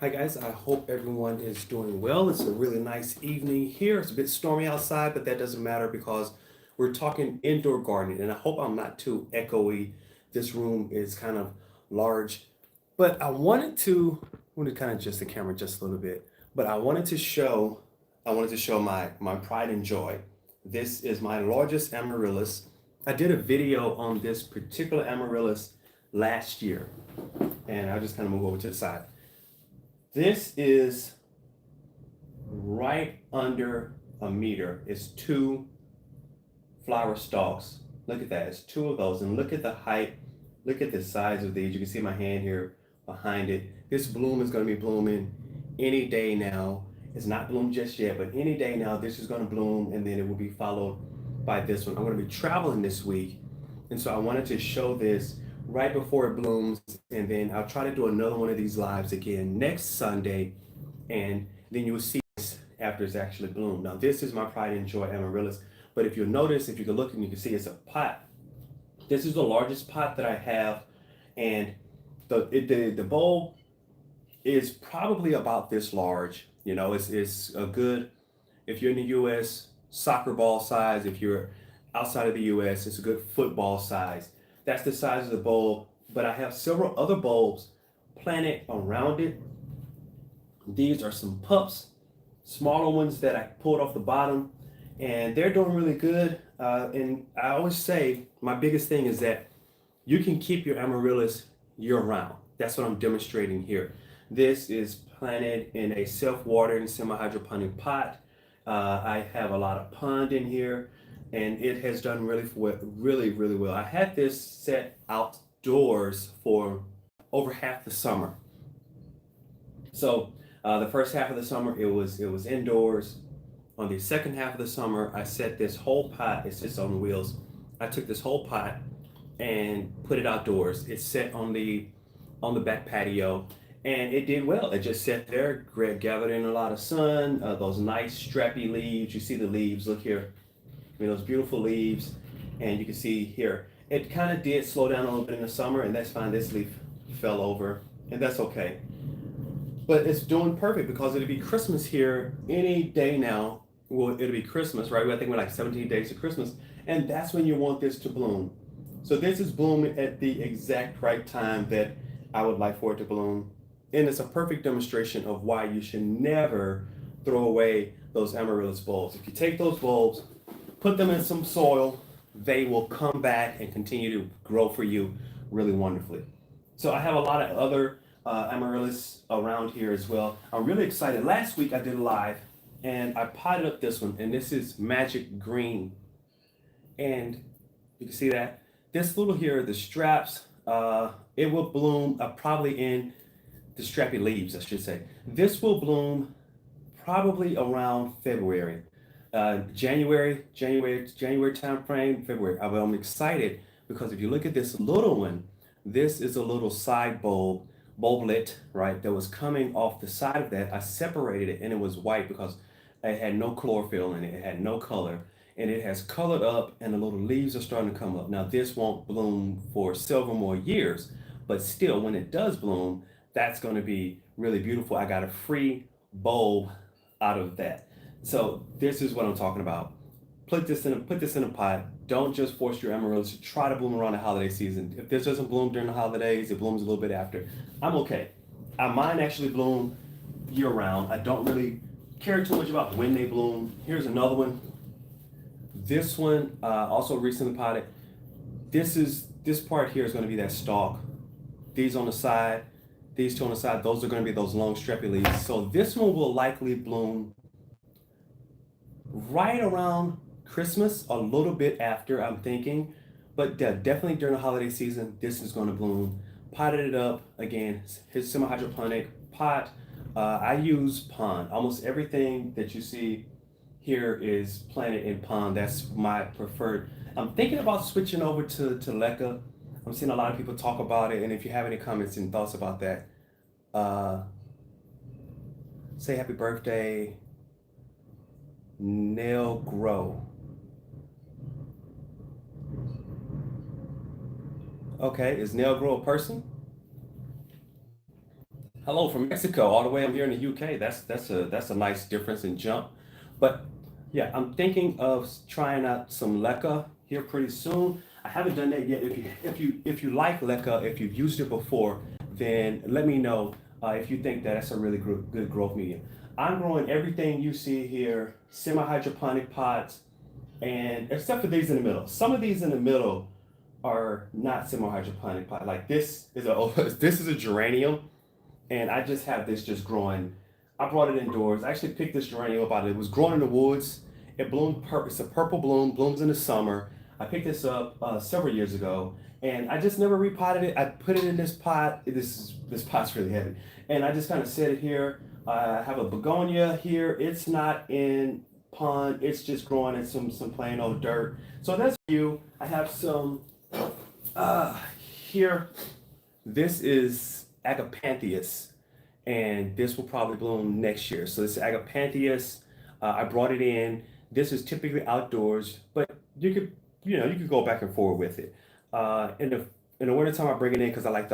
Hi guys, I hope everyone is doing well. It's a really nice evening here. It's a bit stormy outside, but that doesn't matter because we're talking indoor gardening, and I hope I'm not too echoey. This room is kind of large, but I wanted to kind of adjust the camera just a little bit, but I wanted to show my pride and joy. This is my largest amaryllis. I did a video on this particular amaryllis last year, and I'll just kind of move over to the side. This is right under a meter. It's two flower stalks. Look at that. It's two of those. And look at the height. Look at the size of these. You can see my hand here behind it. This bloom is going to be blooming any day now. It's not bloomed just yet, but any day now, this is going to bloom, and then it will be followed by this one. I'm going to be traveling this week, and so I wanted to show this right before it blooms, and then I'll try to do another one of these lives again next Sunday, and then you will see this after it's actually bloomed. Now, this is my pride and joy amaryllis, but if you'll notice, if you can look and you can see it's a pot. This is the largest pot that I have, and the bowl is probably about this large. You know, it's a good, if you're in the US, soccer ball size. If you're outside of the US, it's a good football size. That's the size of the bulb, but I have several other bulbs planted around it. These are some pups, smaller ones that I pulled off the bottom, and they're doing really good. And I always say my biggest thing is that you can keep your amaryllis year round. That's what I'm demonstrating here. This is planted in a self-watering semi-hydroponic pot. I have a lot of pond in here, and it has done really well. I had this set outdoors for over half the summer. So the first half of the summer it was indoors. On the second half of the summer, I set this whole pot. It's just on wheels. I took this whole pot and put it outdoors. It's set on the back patio, and it did well. It just sat there, gathered in a lot of sun. Those nice strappy leaves. You see the leaves. Look here. I mean, those beautiful leaves, and you can see here. It kind of did slow down a little bit in the summer, and that's fine. This leaf fell over, and that's okay. But it's doing perfect because it'll be Christmas here any day now. Well, it'll be Christmas, right? I think we're like 17 days to Christmas, and that's when you want this to bloom. So this is blooming at the exact right time that I would like for it to bloom. And it's a perfect demonstration of why you should never throw away those amaryllis bulbs. If you take those bulbs, put them in some soil, they will come back and continue to grow for you really wonderfully. So I have a lot of other amaryllis around here as well. I'm really excited. Last week I did a live and I potted up this one, and this is magic green. And you can see that. This little here, the straps, it will bloom probably in the strappy leaves, I should say. This will bloom probably around February, January time frame, February. I'm excited because if you look at this little one, this is a little side bulblet, right? That was coming off the side of that. I separated it, and it was white because it had no chlorophyll in it. It had no color, and it has colored up, and the little leaves are starting to come up. Now this won't bloom for several more years, but still, when it does bloom, that's going to be really beautiful. I got a free bulb out of that. So this is what I'm talking about. Put this in a pot. Don't just force your amaryllis to try to bloom around the holiday season. If this doesn't bloom during the holidays, it blooms a little bit after. I'm okay. Mine actually bloom year round. I don't really care too much about when they bloom. Here's another one. This one also recently potted. This part here is going to be that stalk. These on the side, these two on the side, those are going to be those long strappy leaves. So this one will likely bloom right around Christmas, a little bit after, I'm thinking. But definitely during the holiday season, this is going to bloom. Potted it up again. His semi-hydroponic pot. I use pond. Almost everything that you see here is planted in pond. That's my preferred. I'm thinking about switching over to leca. I'm seeing a lot of people talk about it, and if you have any comments and thoughts about that, uh, say happy birthday, Nail Grow. Okay, is Nail Grow a person? Hello from Mexico, all the way I'm here in the UK. That's a nice difference in jump. But yeah, I'm thinking of trying out some leca here pretty soon. I haven't done that yet. If you like leca, if you've used it before, then let me know if you think that that's a really good growth medium. I'm growing everything you see here, semi-hydroponic pots, and except for these in the middle. Some of these in the middle are not semi-hydroponic pot. Like this is a this is a geranium, and I just have this just growing. I brought it indoors. I actually picked this geranium up out of it. It was growing in the woods. It bloomed. It's a purple bloom. Blooms in the summer. I picked this up several years ago, and I just never repotted it. I put it in this pot. This pot's really heavy, and I just kind of set it here. I have a begonia here. It's not in pond. It's just growing in some plain old dirt. So that's you. I have some here. This is Agapanthus, and this will probably bloom next year. So this is Agapanthus. I brought it in. This is typically outdoors, but you could go back and forth with it. In the wintertime, I bring it in because I like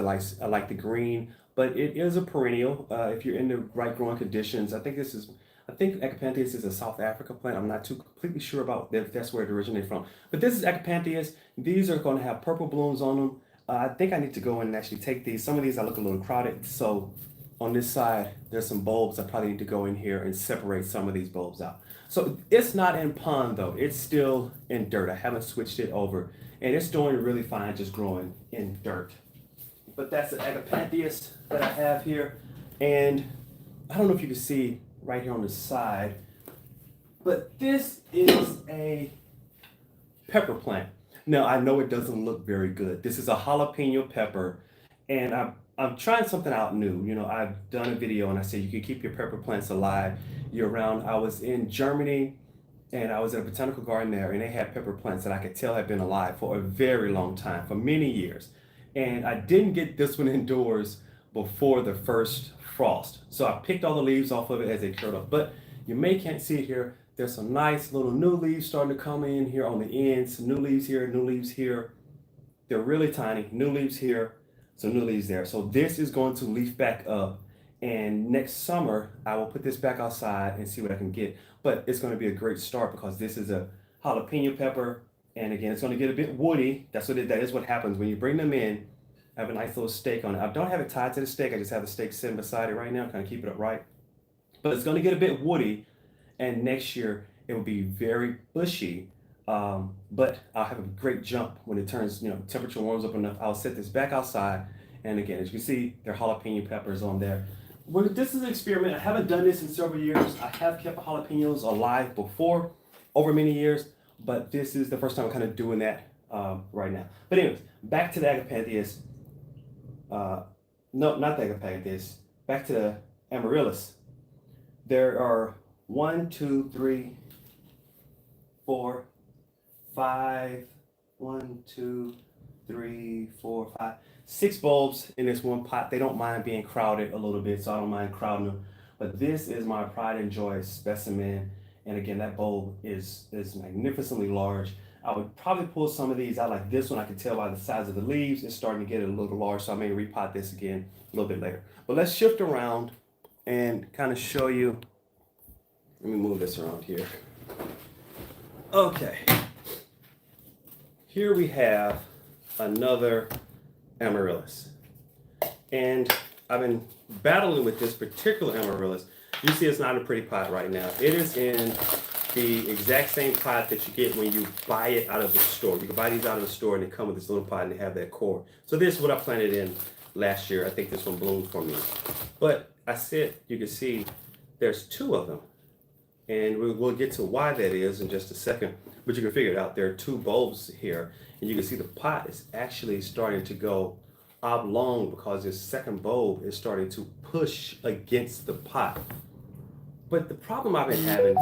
the green, but it is a perennial. If you're in the right growing conditions, I think Agapanthus is a South Africa plant. I'm not too completely sure about if that's where it originated from. But this is Agapanthus. These are going to have purple blooms on them. I think I need to go in and actually take these. Some of these I look a little crowded. So on this side, there's some bulbs. I probably need to go in here and separate some of these bulbs out. So it's not in pond though. It's still in dirt. I haven't switched it over. And it's doing really fine just growing in dirt. But that's the Agapanthus that I have here. And I don't know if you can see right here on the side, but this is a pepper plant. Now I know it doesn't look very good. This is a jalapeno pepper, and I'm trying something out new. You know, I've done a video and I said you can keep your pepper plants alive year round. I was in Germany and I was at a botanical garden there, and they had pepper plants that I could tell had been alive for a very long time, for many years. And I didn't get this one indoors before the first frost. So I picked all the leaves off of it as they curled up. But you may can't see it here. There's some nice little new leaves starting to come in here on the ends. Some new leaves here, new leaves here. They're really tiny. New leaves here, some new leaves there. So this is going to leaf back up. And next summer, I will put this back outside and see what I can get. But it's going to be a great start because this is a jalapeno pepper. And again, it's going to get a bit woody. That is what happens when you bring them in. I have a nice little stake on it. I don't have it tied to the stake. I just have the stake sitting beside it right now, kind of keep it upright. But it's going to get a bit woody, and next year it will be very bushy. But I'll have a great jump when it turns, temperature warms up enough. I'll set this back outside, and again, as you can see, there are jalapeno peppers on there. Well, this is an experiment. I haven't done this in several years. I have kept jalapenos alive before, over many years, but this is the first time I'm kind of doing that right now. But anyways, back to the Agapanthus. No, not the Agapanthus. Back to the Amaryliss. There are 1, 2, 3, 4, 5, 1, 2, 3, 4, 5, 6 bulbs in this one pot. They don't mind being crowded a little bit, so I don't mind crowding them. But this is my pride and joy specimen. And again, that bulb is magnificently large. I would probably pull some of these out like this one. I can tell by the size of the leaves, it's starting to get a little large, so I may repot this again a little bit later. But let's shift around and kind of show you. Let me move this around here. Okay. Here we have another Amaryliss. And I've been battling with this particular Amaryliss. You see it's not in a pretty pot right now. It is in the exact same pot that you get when you buy it out of the store. You can buy these out of the store and they come with this little pot and they have that core. So this is what I planted in last year. I think this one bloomed for me. But I said, you can see there's 2 of them. And we'll get to why that is in just a second. But you can figure it out. There are 2 bulbs here. And you can see the pot is actually starting to go oblong because this second bulb is starting to push against the pot. But the problem I've been having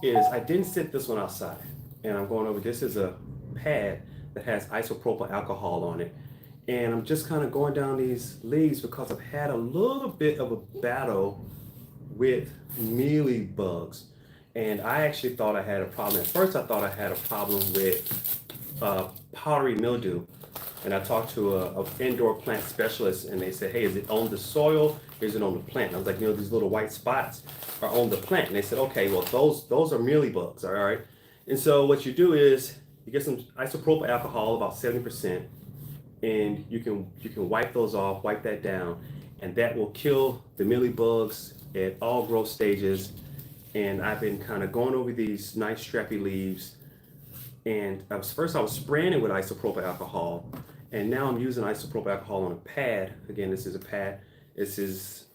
is I didn't set this one outside. And I'm going over, this is a pad that has isopropyl alcohol on it. And I'm just kind of going down these leaves because I've had a little bit of a battle with mealy bugs. And I actually thought I had a problem. At first I thought I had a problem with powdery mildew. And I talked to a indoor plant specialist, and they said, hey, is it on the soil or is it on the plant? And I was like, these little white spots are on the plant. And they said, okay, well, those are mealybugs, all right? And so what you do is you get some isopropyl alcohol, about 70%, and you can wipe those off, wipe that down, and that will kill the mealybugs at all growth stages. And I've been kind of going over these nice strappy leaves, and I was spraying it with isopropyl alcohol, and now I'm using isopropyl alcohol on a pad. Again, this is a pad. This is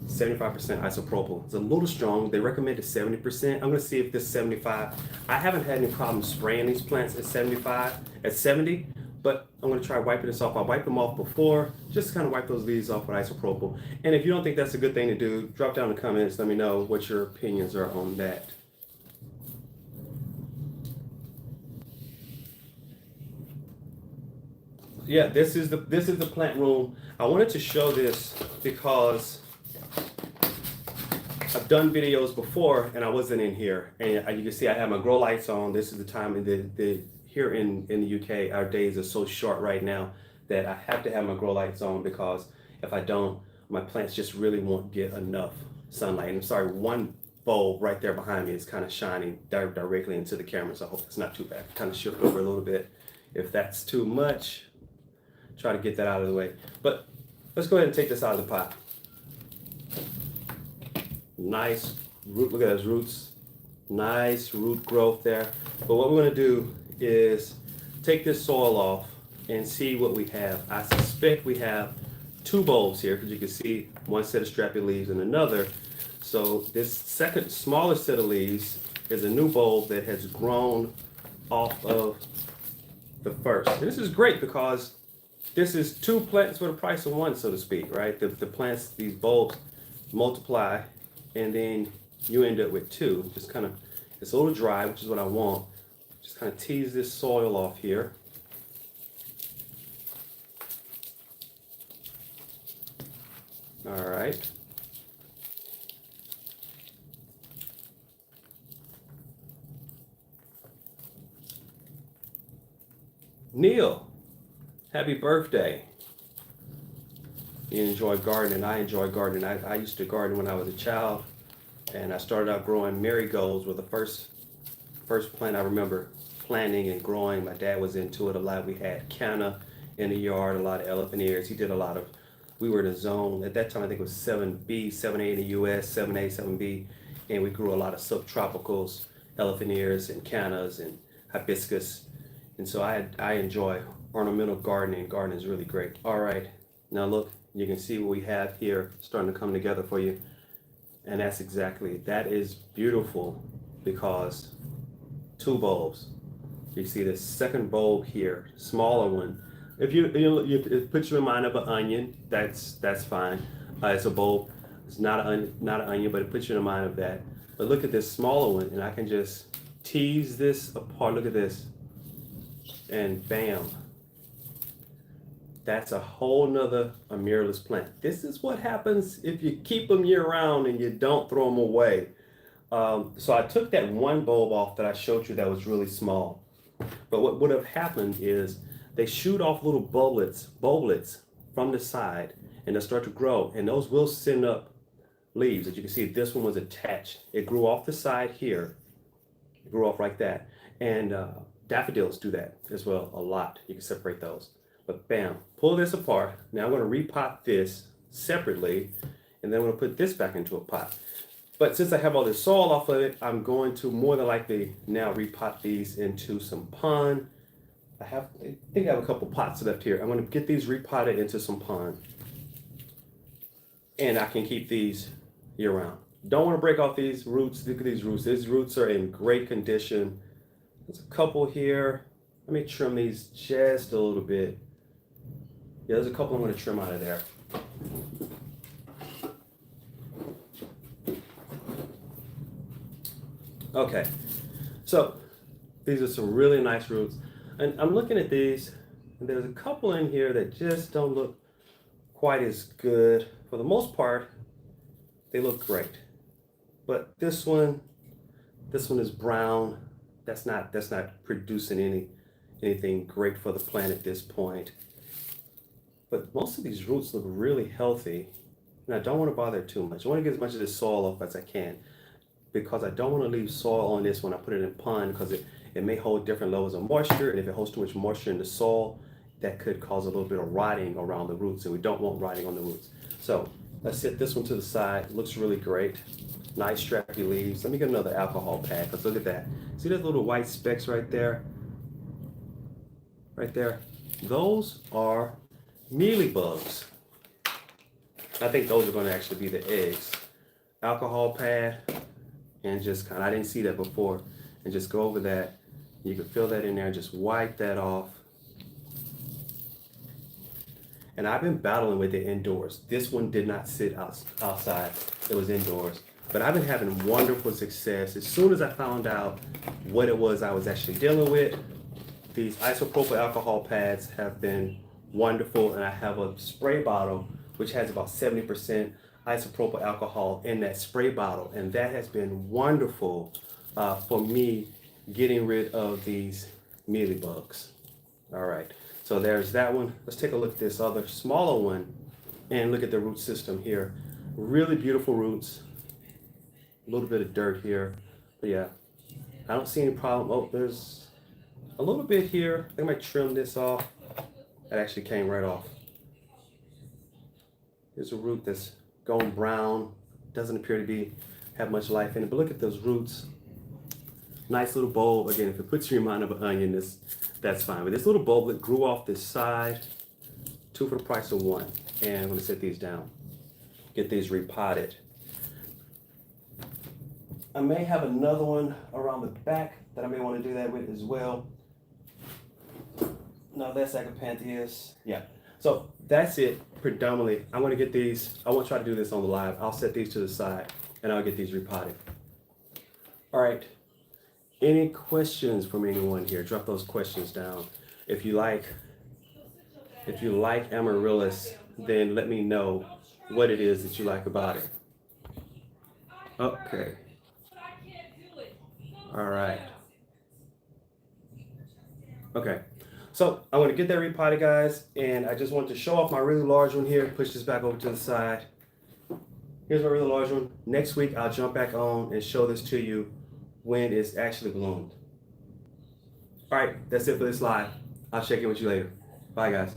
75% isopropyl. It's a little strong. They recommended 70%. I'm gonna see if this 75. I haven't had any problem spraying these plants at 70, but I'm gonna try wiping this off. I wiped them off before, just kind of wipe those leaves off with isopropyl. And if you don't think that's a good thing to do, drop down in the comments. Let me know what your opinions are on that. Yeah, this is the plant room. I wanted to show this because I've done videos before and I wasn't in here, and you can see I have my grow lights on. This is the time in the here in the UK, our days are so short right now that I have to have my grow lights on, because if I don't, my plants just really won't get enough sunlight. And I'm sorry, one bulb right there behind me is kind of shining directly into the camera, so I hope it's not too bad. Kind of shift over a little bit. If that's too much, try to get that out of the way. But let's go ahead and take this out of the pot. Nice root, look at those roots. Nice root growth there. But what we're gonna do is take this soil off and see what we have. I suspect we have two bulbs here, because you can see one set of strappy leaves and another. So this second smaller set of leaves is a new bulb that has grown off of the first. And this is great because this is two plants for the price of one, so to speak, right? The plants, these bulbs multiply, and then you end up with two. Just kind of, it's a little dry, which is what I want. Just kind of tease this soil off here. All right. Neil, happy birthday. You enjoy gardening. I enjoy gardening. I used to garden when I was a child, and I started out growing marigolds with the first plant I remember planting and growing. My dad was into it a lot. We had canna in the yard, a lot of elephant ears. He did a lot of, we were in a zone, at that time I think it was 7B, 7A in the US, 7A, 7B, and we grew a lot of subtropicals, elephant ears and cannas and hibiscus. And so I enjoy ornamental gardening. Gardening is really great. All right, now look, you can see what we have here starting to come together for you. And that's exactly, that is beautiful, because two bulbs. You see this second bulb here, smaller one. If it puts you in mind of an onion, that's fine. It's a bulb. It's not an onion, but it puts you in mind of that. But look at this smaller one, and I can just tease this apart. Look at this, and bam. That's a whole nother Amaryliss plant. This is what happens if you keep them year round and you don't throw them away. So I took that one bulb off that I showed you that was really small. But what would have happened is they shoot off little bulblets from the side, and they'll start to grow, and those will send up leaves. As you can see, this one was attached. It grew off the side here. It grew off like that. And daffodils do that as well a lot. You can separate those. But bam, pull this apart. Now I'm going to repot this separately, and then I'm going to put this back into a pot. But since I have all this soil off of it, I'm going to more than likely now repot these into some pond. I think I have a couple pots left here. I'm going to get these repotted into some pond, and I can keep these year round. Don't want to break off these roots. Look at these roots. These roots are in great condition. There's a couple here. Let me trim these just a little bit. Yeah, there's a couple I'm going to trim out of there. Okay, so these are some really nice roots. And I'm looking at these, and there's a couple in here that just don't look quite as good. For the most part, they look great. But this one is brown. that's not producing anything great for the plant at this point. But most of these roots look really healthy, and I don't want to bother too much. I want to get as much of this soil off as I can, because I don't want to leave soil on this when I put it in a pond, because it may hold different levels of moisture, and if it holds too much moisture in the soil, that could cause a little bit of rotting around the roots, and we don't want rotting on the roots. So let's set this one to the side. Looks really great. Nice strappy leaves. Let me get another alcohol pad, because look at that. See those little white specks right there? Right there? Those are mealybugs. I think those are going to actually be the eggs. Alcohol pad, and just kind of, I didn't see that before, and just go over that. You can fill that in there and just wipe that off. And I've been battling with it indoors. This one did not sit outside. It was indoors. But I've been having wonderful success. As soon as I found out what it was I was actually dealing with, these isopropyl alcohol pads have been wonderful. And I have a spray bottle which has about 70% isopropyl alcohol in that spray bottle. And that has been wonderful for me getting rid of these mealybugs. All right. So there's that one. Let's take a look at this other smaller one and look at the root system here. Really beautiful roots. A little bit of dirt here. But yeah, I don't see any problem. Oh, there's a little bit here. I think I might trim this off. That actually came right off. Here's a root that's going brown. Doesn't appear to have much life in it. But look at those roots. Nice little bulb. Again, if it puts you in mind of an onion, that's fine. But this little bulb that grew off this side, 2 for the price of 1. And I'm going to set these down. Get these repotted. I may have another one around the back that I may want to do that with as well. No, that's Agapanthus. Yeah. So that's it predominantly. I'm going to get these. I won't try to do this on the live. I'll set these to the side and I'll get these repotted. All right. Any questions from anyone here? Drop those questions down. If you like Amaryliss, then let me know what it is that you like about it. Okay. All right. Okay. So I'm going to get that repotted, guys, and I just want to show off my really large one here. Push this back over to the side. Here's my really large one. Next week, I'll jump back on and show this to you when it's actually bloomed. All right, that's it for this live. I'll check in with you later. Bye, guys.